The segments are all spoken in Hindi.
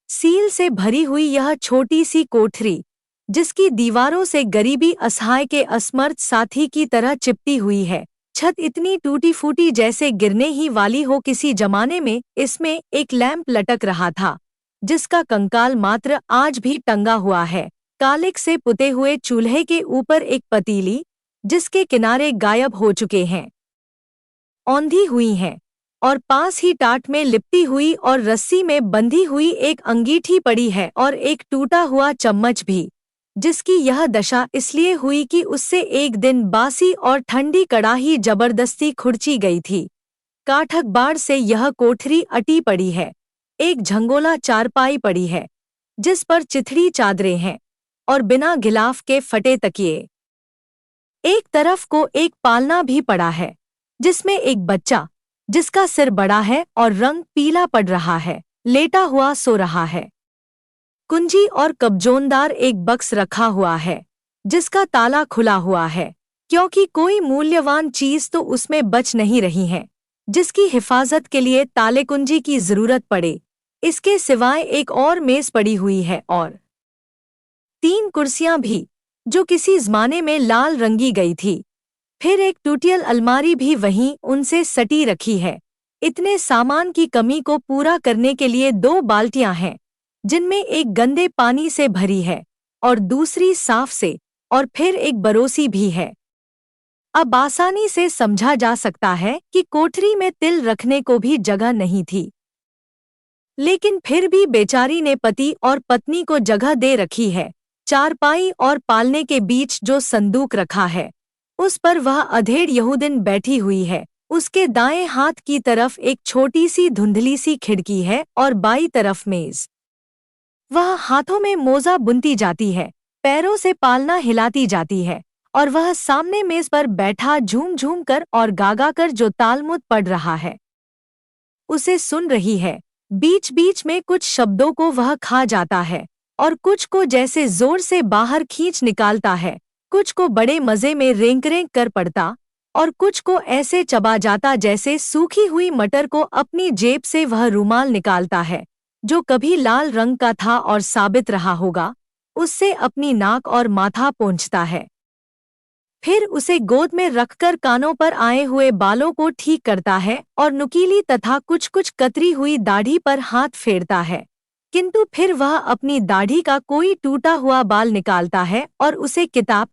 सील से भरी हुई यह छोटी सी कोठरी, जिसकी दीवारों से गरीबी असहाय के असमर्थ साथी की तरह चिपटी हुई है। छत इतनी टूटी फूटी जैसे गिरने ही वाली हो। किसी जमाने में इसमें एक लैंप लटक रहा था, जिसका कंकाल मात्र आज भी टंगा हुआ है। कालिक से पुते हुए चूल्हे के ऊपर एक पतीली, जिसके किनारे गायब हो चुके हैं, औंधी हुई हैं, और पास ही टाट में लिपटी हुई और रस्सी में बंधी हुई एक अंगीठी पड़ी है और एक टूटा हुआ चम्मच भी, जिसकी यह दशा इसलिए हुई कि उससे एक दिन बासी और ठंडी कड़ाही जबरदस्ती खुरची गई थी। काठक बाड़ से यह कोठरी अटी पड़ी है। एक झंगोला चारपाई पड़ी है, जिस पर चिथड़ी चादरें हैं और बिना गिलाफ के फटे तकिए। एक तरफ को एक पालना भी पड़ा है, जिसमें एक बच्चा, जिसका सिर बड़ा है और रंग पीला पड़ रहा है, लेटा हुआ सो रहा है। कुंजी और कब्जोंदार एक बक्स रखा हुआ है, जिसका ताला खुला हुआ है, क्योंकि कोई मूल्यवान चीज तो उसमें बच नहीं रही है, जिसकी हिफाजत के लिए ताले कुंजी की जरूरत पड़े। इसके सिवाय एक और मेज पड़ी हुई है और 3 कुर्सियां भी, जो किसी जमाने में लाल रंगी गई थी। फिर एक टूटियल अलमारी भी वहीं उनसे सटी रखी है। इतने सामान की कमी को पूरा करने के लिए 2 बाल्टियां हैं, जिनमें एक गंदे पानी से भरी है और दूसरी साफ से, और फिर एक बरोसी भी है। अब आसानी से समझा जा सकता है कि कोठरी में तिल रखने को भी जगह नहीं थी। लेकिन फिर भी बेचारी ने पति और पत्नी को जगह दे रखी है। चारपाई और पालने के बीच जो संदूक रखा है, उस पर वह अधेड़ यहूदिन बैठी हुई है। उसके दाएं हाथ की तरफ एक छोटी सी धुंधली सी खिड़की है और बाईं तरफ मेज। वह हाथों में मोजा बुनती जाती है, पैरों से पालना हिलाती जाती है, और वह सामने मेज पर बैठा झूम झूम कर और गागा कर जो तालमुद पढ़ रहा है, उसे सुन रही है। बीच बीच में कुछ शब्दों को वह खा जाता है और कुछ को जैसे जोर से बाहर खींच निकालता है, कुछ को बड़े मजे में रेंक रेंक कर पढ़ता, और कुछ को ऐसे चबा जाता जैसे सूखी हुई मटर को अपनी जेब से वह रूमाल निकालता है, जो कभी लाल रंग का था और साबित रहा होगा, उससे अपनी नाक और माथा पोंछता है। फिर उसे गोद में रखकर कानों पर आए हुए बालों को ठीक करता है और नुकीली तथा कुछ कुछ कतरी हुई दाढ़ी पर हाथ फेरता है। किंतु फिर वह अपनी दाढ़ी का कोई टूटा हुआ बाल निकालता है और उसे किताब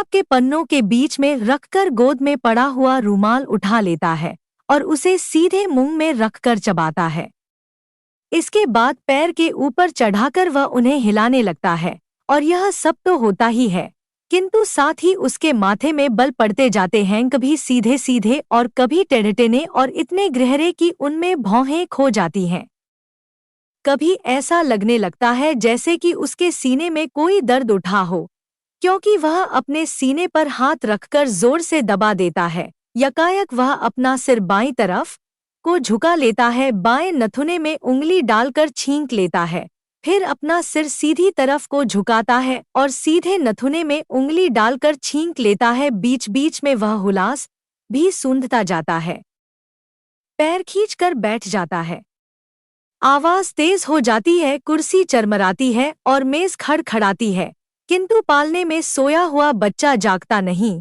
के पन्नों के बीच में रखकर गोद में पड़ा हुआ रूमाल उठा लेता है और उसे सीधे मुंह में रखकर चबाता है। इसके बाद पैर के ऊपर चढ़ाकर वह उन्हें हिलाने लगता है, और यह सब तो होता ही है, किंतु साथ ही उसके माथे में बल पड़ते जाते हैं, कभी सीधे सीधे और कभी टेढ़े और इतने गहरे कि उनमें भौहें खो जाती हैं। कभी ऐसा लगने लगता है जैसे कि उसके सीने में कोई दर्द उठा हो, क्योंकि वह अपने सीने पर हाथ रखकर जोर से दबा देता है। यकायक वह अपना सिर बाईं तरफ को झुका लेता है, बाएं नथुने में उंगली डालकर छींक लेता है, फिर अपना सिर सीधी तरफ को झुकाता है और सीधे नथुने में उंगली डालकर छींक लेता है। बीच बीच में वह हुलास भी सूंघता जाता है, पैर खींचकर बैठ जाता है। आवाज तेज हो जाती है, कुर्सी चरमराती है और मेज खड़खड़ाती है, किंतु पालने में सोया हुआ बच्चा जागता नहीं,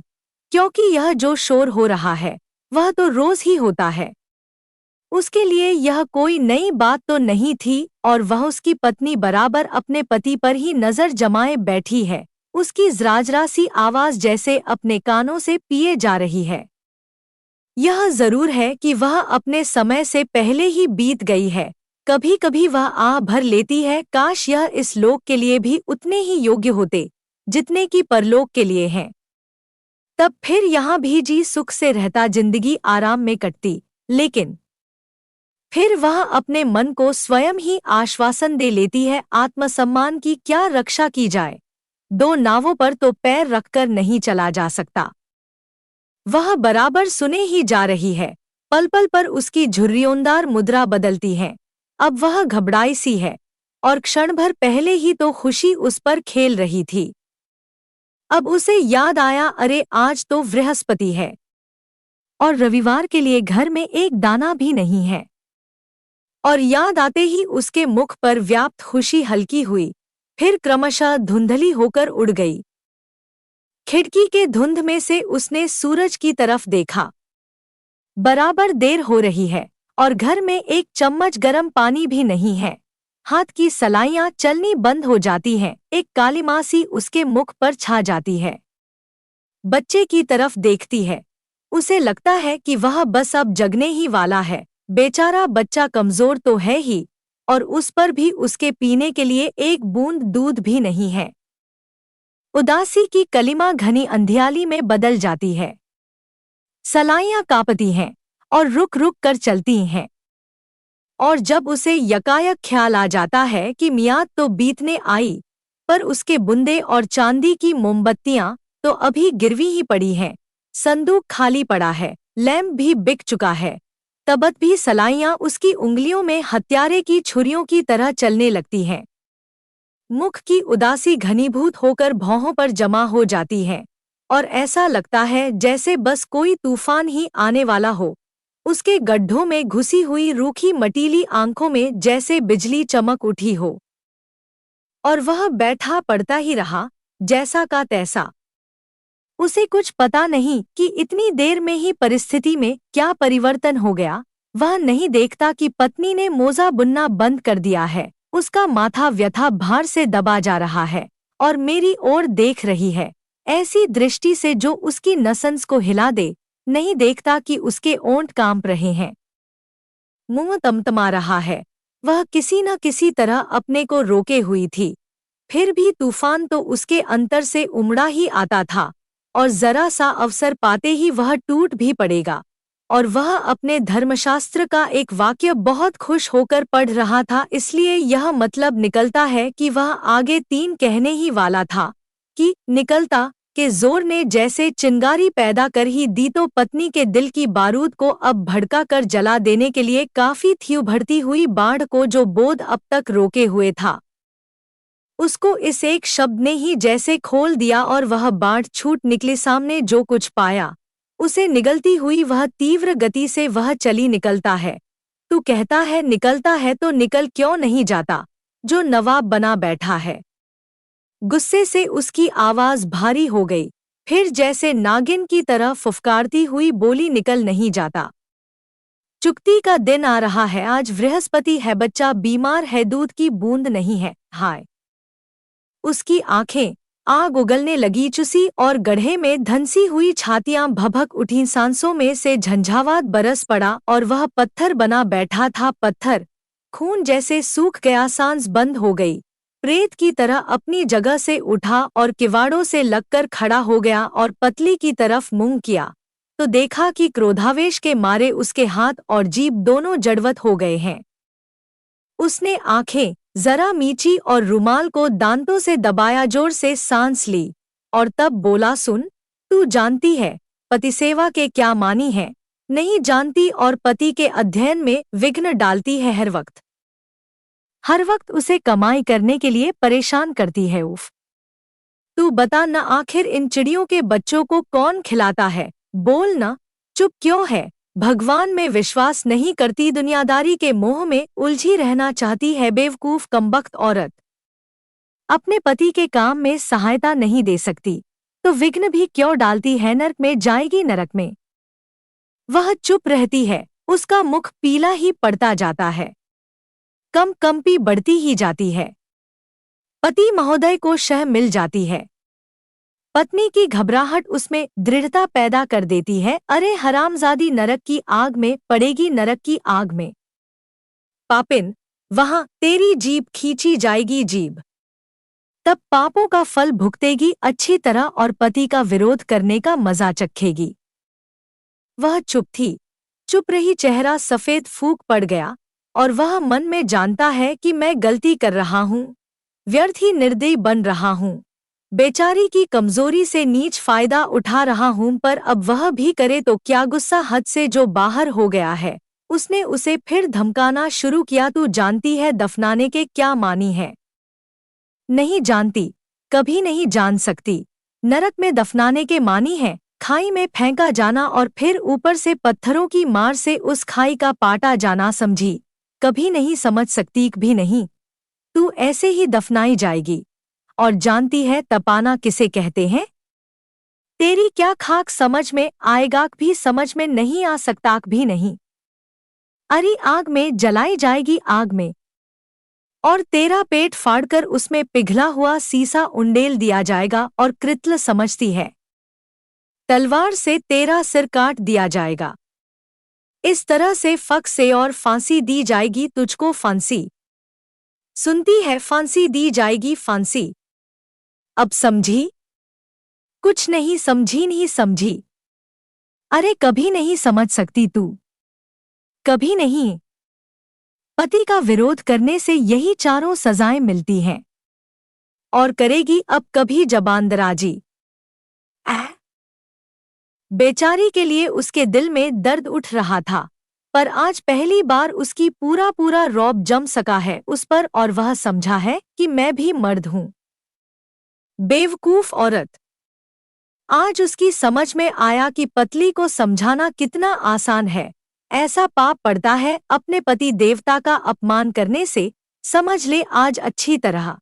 क्योंकि यह जो शोर हो रहा है वह तो रोज ही होता है। उसके लिए यह कोई नई बात तो नहीं थी, और वह उसकी पत्नी बराबर अपने पति पर ही नजर जमाए बैठी है। उसकी जराजरा सी आवाज जैसे अपने कानों से पिए जा रही है। यह जरूर है कि वह अपने समय से पहले ही बीत गई है। कभी कभी वह आह भर लेती है, काश यह इस लोक के लिए भी उतने ही योग्य होते जितने कि परलोक के लिए हैं। तब फिर यहाँ भी जी सुख से रहता, जिंदगी आराम में कटती। लेकिन फिर वह अपने मन को स्वयं ही आश्वासन दे लेती है, आत्मसम्मान की क्या रक्षा की जाए, 2 नावों पर तो पैर रखकर नहीं चला जा सकता। वह बराबर सुने ही जा रही है, पल पल पर उसकी झुर्रियोंदार मुद्रा बदलती है। अब वह घबराई सी है, और क्षण भर पहले ही तो खुशी उस पर खेल रही थी। अब उसे याद आया, अरे आज तो बृहस्पति है और रविवार के लिए घर में एक दाना भी नहीं है। और याद आते ही उसके मुख पर व्याप्त खुशी हल्की हुई, फिर क्रमशः धुंधली होकर उड़ गई। खिड़की के धुंध में से उसने सूरज की तरफ देखा। बराबर देर हो रही है और घर में एक चम्मच गर्म पानी भी नहीं है। हाथ की सलाइयां चलनी बंद हो जाती हैं, एक कालीमासी उसके मुख पर छा जाती है। बच्चे की तरफ देखती है। उसे लगता है कि वह बस अब जगने ही वाला है। बेचारा बच्चा कमजोर तो है ही, और उस पर भी उसके पीने के लिए एक बूंद दूध भी नहीं है। उदासी की कलिमा घनी अंधियाली में बदल जाती है। सलाइयां कांपती हैं और रुक रुक कर चलती हैं। और जब उसे यकायक ख्याल आ जाता है कि मियाद तो बीतने आई, पर उसके बुंदे और चांदी की मोमबत्तियां तो अभी गिरवी ही पड़ी हैं। संदूक खाली पड़ा है, लैंप भी बिक चुका है। तबत भी सलाइयां उसकी उंगलियों में हत्यारे की छुरियों की तरह चलने लगती हैं। मुख की उदासी घनीभूत होकर भौहों पर जमा हो जाती है और ऐसा लगता है जैसे बस कोई तूफान ही आने वाला हो। उसके गड्ढों में घुसी हुई रूखी मटीली आंखों में जैसे बिजली चमक उठी हो, और वह बैठा पड़ता ही रहा, जैसा का तैसा। उसे कुछ पता नहीं कि इतनी देर में ही परिस्थिति में क्या परिवर्तन हो गया। वह नहीं देखता कि पत्नी ने मोजा बुनना बंद कर दिया है। उसका माथा व्यथा भार से दबा जा रहा है और मेरी ओर देख रही है, ऐसी दृष्टि से जो उसकी नसंस को हिला दे। नहीं देखता कि उसके ओंठ कांप रहे हैं, मुंह तमतमा रहा है। वह किसी न किसी तरह अपने को रोके हुई थी, फिर भी तूफान तो उसके अंतर से उमड़ा ही आता था, और जरा सा अवसर पाते ही वह टूट भी पड़ेगा। और वह अपने धर्मशास्त्र का एक वाक्य बहुत खुश होकर पढ़ रहा था, इसलिए यह मतलब निकलता है कि वह आगे 3 कहने ही वाला था कि निकलता के जोर ने जैसे चिंगारी पैदा कर ही दी, तो पत्नी के दिल की बारूद को अब भड़का कर जला देने के लिए काफी थी। उभरती हुई बाढ़ को जो बोध अब तक रोके हुए था, उसको इस एक शब्द ने ही जैसे खोल दिया और वह बाढ़ छूट निकली। सामने जो कुछ पाया उसे निगलती हुई वह तीव्र गति से वह चली। निकलता है, तू कहता है निकलता है, तो निकल क्यों नहीं जाता जो नवाब बना बैठा है। गुस्से से उसकी आवाज भारी हो गई, फिर जैसे नागिन की तरह फुफकारती हुई बोली, निकल नहीं जाता। चुकती का दिन आ रहा है, आज बृहस्पति है, बच्चा बीमार है, दूध की बूंद नहीं है। हाय! उसकी आंखें आग उगलने लगी, चुसी और गड्ढे में धंसी हुई छातियां भभक उठी, सांसों में से झंझावात बरस पड़ा और वह पत्थर बना बैठा था। पत्थर खून जैसे सूख गया, सांस बंद हो गई। प्रेत की तरह अपनी जगह से उठा और किवाड़ों से लगकर खड़ा हो गया और पतली की तरफ मुंह किया, तो देखा कि क्रोधावेश के मारे उसके हाथ और जीभ दोनों जड़वत हो गए हैं। उसने आंखें जरा मीची और रुमाल को दांतों से दबाया, जोर से सांस ली और तब बोला, सुन, तू जानती है पतिसेवा के क्या मानी है? नहीं जानती, और पति के अध्ययन में विघ्न डालती है। हर वक्त उसे कमाई करने के लिए परेशान करती है। उफ! तू बता न, आखिर इन चिड़ियों के बच्चों को कौन खिलाता है? बोल न, चुप क्यों है? भगवान में विश्वास नहीं करती, दुनियादारी के मोह में उलझी रहना चाहती है। बेवकूफ कमबख्त औरत अपने पति के काम में सहायता नहीं दे सकती तो विघ्न भी क्यों डालती है? नरक में जाएगी, नरक में। वह चुप रहती है, उसका मुख पीला ही पड़ता जाता है, कंपी बढ़ती ही जाती है। पति महोदय को शह मिल जाती है, पत्नी की घबराहट उसमें दृढ़ता पैदा कर देती है। अरे हरामजादी, नरक की आग में पड़ेगी, नरक की आग में। पापिन, वहां तेरी जीभ खींची जाएगी, जीभ तब पापों का फल भुगतेगी अच्छी तरह और पति का विरोध करने का मजा चखेगी। वह चुप थी, चुप रही, चेहरा सफेद फूक पड़ गया और वह मन में जानता है कि मैं गलती कर रहा हूँ, व्यर्थ ही निर्दयी बन रहा हूँ, बेचारी की कमजोरी से नीच फायदा उठा रहा हूँ। पर अब वह भी करे तो क्या? गुस्सा हद से जो बाहर हो गया है। उसने उसे फिर धमकाना शुरू किया, तू जानती है दफनाने के क्या मानी है? नहीं जानती, कभी नहीं जान सकती। नरक में दफनाने के मानी है खाई में फेंका जाना और फिर ऊपर से पत्थरों की मार से उस खाई का पाटा जाना, समझी? कभी नहीं समझ सकती भी नहीं। तू ऐसे ही दफनाई जाएगी। और जानती है तपाना किसे कहते हैं? तेरी क्या खाक समझ में आएगा भी समझ में नहीं आ सकता भी नहीं। अरे आग में जलाई जाएगी आग में। और तेरा पेट फाड़कर उसमें पिघला हुआ सीसा उंडेल दिया जाएगा और कृत्ल समझती है। तलवार से तेरा सिर काट दिया जाएगा। इस तरह से फक से और फांसी दी जाएगी तुझको फांसी। सुनती है फांसी दी जाएगी फांसी। अब समझी? कुछ नहीं समझी नहीं समझी। अरे कभी नहीं समझ सकती तू। कभी नहीं। पति का विरोध करने से यही चारों सजाएं मिलती हैं। और करेगी अब कभी जबानदराजी। बेचारी के लिए उसके दिल में दर्द उठ रहा था, पर आज पहली बार उसकी पूरा रौब जम सका है उस पर और वह समझा है कि मैं भी मर्द हूं। बेवकूफ औरत। आज उसकी समझ में आया कि पतली को समझाना कितना आसान है। ऐसा पाप पड़ता है अपने पति देवता का अपमान करने से, समझ ले आज अच्छी तरह।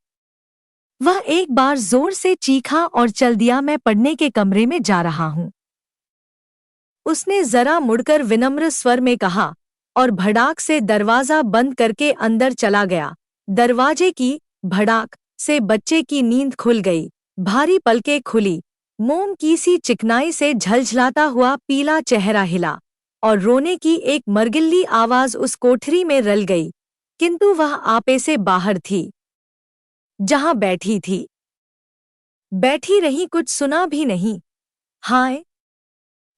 वह एक बार जोर से चीखा और चल दिया, मैं पढ़ने के कमरे में जा रहा हूं। उसने जरा मुड़कर विनम्र स्वर में कहा और भड़ाक से दरवाजा बंद करके अंदर चला गया। दरवाजे की भड़ाक से बच्चे की नींद खुल गई, भारी पलकें खुली, मोम की सी चिकनाई से झलझलाता हुआ पीला चेहरा हिला और रोने की एक मरगिल्ली आवाज उस कोठरी में रल गई। किंतु वह आपे से बाहर थी, जहां बैठी थी। बैठी रही, कुछ सुना भी नहीं। हाय!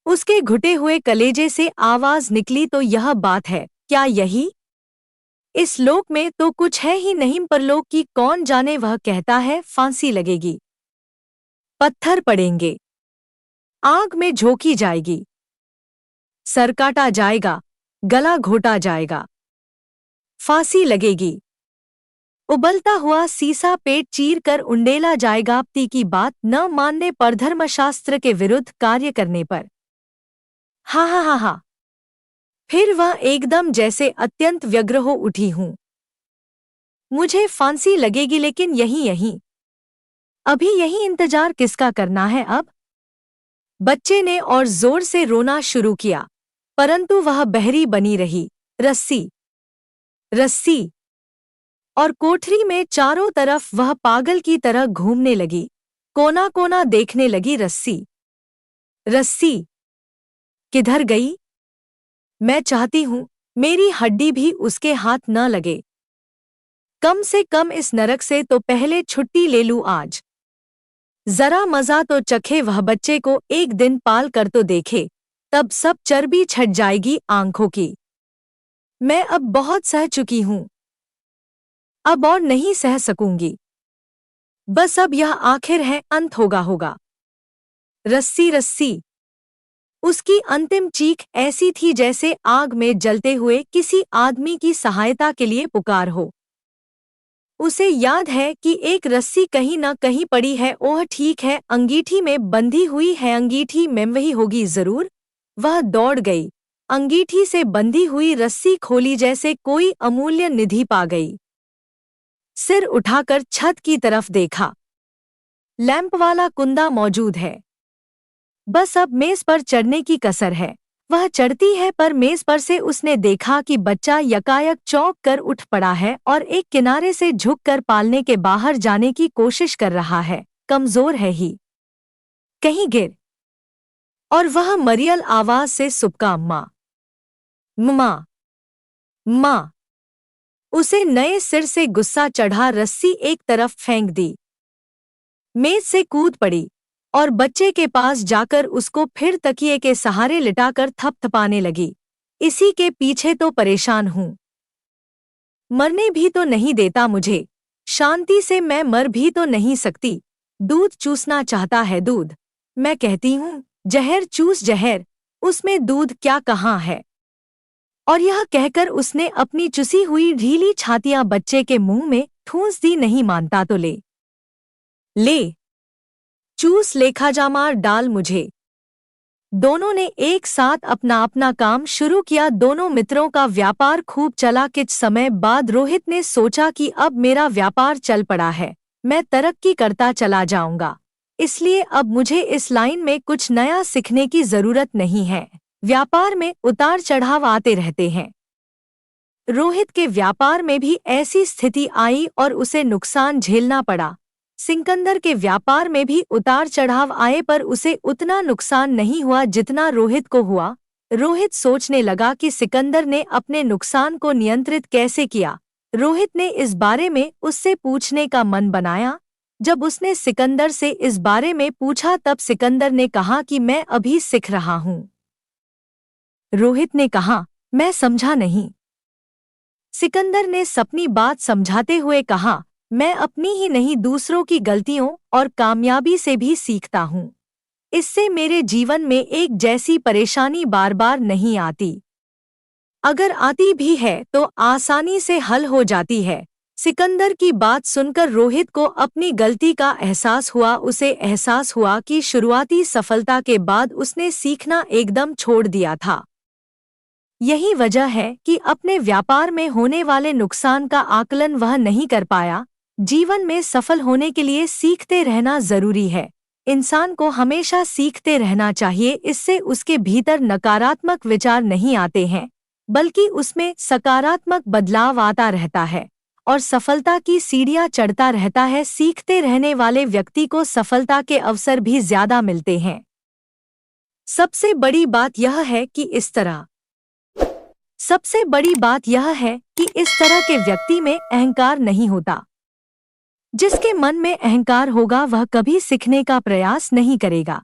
उसके घुटे हुए कलेजे से आवाज निकली, तो यह बात है क्या यही? इस लोक में तो कुछ है ही नहीं, परलोक की कौन जाने। वह कहता है फांसी लगेगी, पत्थर पड़ेंगे, आग में झोंकी जाएगी, सर काटा जाएगा, गला घोटा जाएगा, फांसी लगेगी, उबलता हुआ सीसा पेट चीर कर उंडेला जाएगा। पति की बात न मानने पर, धर्मशास्त्र के विरुद्ध कार्य करने पर। हा हा हा हा। फिर वह एकदम जैसे अत्यंत व्यग्र हो उठी हूं। मुझे फांसी लगेगी, लेकिन यहीं अभी यहीं इंतजार किसका करना है अब? बच्चे ने और जोर से रोना शुरू किया, परंतु वह बहरी बनी रही। रस्सी रस्सी। और कोठरी में चारों तरफ वह पागल की तरह घूमने लगी, कोना कोना देखने लगी। रस्सी रस्सी किधर गई? मैं चाहती हूं मेरी हड्डी भी उसके हाथ न लगे। कम से कम इस नरक से तो पहले छुट्टी ले लूं आज। जरा मजा तो चखे, वह बच्चे को एक दिन पाल कर तो देखे, तब सब चर्बी छट जाएगी आंखों की। मैं अब बहुत सह चुकी हूं, अब और नहीं सह सकूंगी। बस अब यह आखिर है, अंत होगा। रस्सी रस्सी। उसकी अंतिम चीख ऐसी थी जैसे आग में जलते हुए किसी आदमी की सहायता के लिए पुकार हो। उसे याद है कि एक रस्सी कहीं न कहीं पड़ी है। ओह ठीक है, अंगीठी में बंधी हुई है, अंगीठी में वही होगी जरूर। वह दौड़ गई, अंगीठी से बंधी हुई रस्सी खोली, जैसे कोई अमूल्य निधि पा गई। सिर उठाकर छत की तरफ देखा, लैंप वाला कुंदा मौजूद है। बस अब मेज पर चढ़ने की कसर है। वह चढ़ती है, पर मेज पर से उसने देखा कि बच्चा यकायक चौंक कर उठ पड़ा है और एक किनारे से झुककर पालने के बाहर जाने की कोशिश कर रहा है। कमजोर है ही, कहीं गिर। और वह मरियल आवाज से सुबका अम्मा माँ माँ। उसे नए सिर से गुस्सा चढ़ा, रस्सी एक तरफ फेंक दी, मेज से कूद पड़ी और बच्चे के पास जाकर उसको फिर तकिए के सहारे लिटाकर थपथपाने लगी। इसी के पीछे तो परेशान हूं, मरने भी तो नहीं देता मुझे, शांति से मैं मर भी तो नहीं सकती। दूध चूसना चाहता है, दूध। मैं कहती हूं जहर चूस जहर, उसमें दूध क्या कहाँ है। और यह कहकर उसने अपनी चुसी हुई ढीली छातियां बच्चे के मुंह में ठूंस दी। नहीं मानता तो ले चूस, लेखा जामार डाल मुझे। दोनों ने एक साथ अपना अपना काम शुरू किया। दोनों मित्रों का व्यापार खूब चला। कुछ समय बाद रोहित ने सोचा कि अब मेरा व्यापार चल पड़ा है, मैं तरक्की करता चला जाऊंगा, इसलिए अब मुझे इस लाइन में कुछ नया सीखने की जरूरत नहीं है। व्यापार में उतार चढ़ाव आते रहते हैं। रोहित के व्यापार में भी ऐसी स्थिति आई और उसे नुकसान झेलना पड़ा। सिकंदर के व्यापार में भी उतार चढ़ाव आए पर उसे उतना नुकसान नहीं हुआ जितना रोहित को हुआ। रोहित सोचने लगा कि सिकंदर ने अपने नुकसान को नियंत्रित कैसे किया। रोहित ने इस बारे में उससे पूछने का मन बनाया। जब उसने सिकंदर से इस बारे में पूछा तब सिकंदर ने कहा कि मैं अभी सीख रहा हूं। रोहित ने कहा, मैं समझा नहीं। सिकंदर ने अपनी बात समझाते हुए कहा, मैं अपनी ही नहीं दूसरों की गलतियों और कामयाबी से भी सीखता हूँ। इससे मेरे जीवन में एक जैसी परेशानी बार बार नहीं आती। अगर आती भी है तो आसानी से हल हो जाती है। सिकंदर की बात सुनकर रोहित को अपनी गलती का एहसास हुआ। उसे एहसास हुआ कि शुरुआती सफलता के बाद उसने सीखना एकदम छोड़ दिया था। यही वजह है कि अपने व्यापार में होने वाले नुकसान का आकलन वह नहीं कर पाया। जीवन में सफल होने के लिए सीखते रहना जरूरी है। इंसान को हमेशा सीखते रहना चाहिए। इससे उसके भीतर नकारात्मक विचार नहीं आते हैं, बल्कि उसमें सकारात्मक बदलाव आता रहता है और सफलता की सीढ़ियां चढ़ता रहता है। सीखते रहने वाले व्यक्ति को सफलता के अवसर भी ज्यादा मिलते हैं। सबसे बड़ी बात यह है कि इस तरह के व्यक्ति में अहंकार नहीं होता। जिसके मन में अहंकार होगा वह कभी सीखने का प्रयास नहीं करेगा।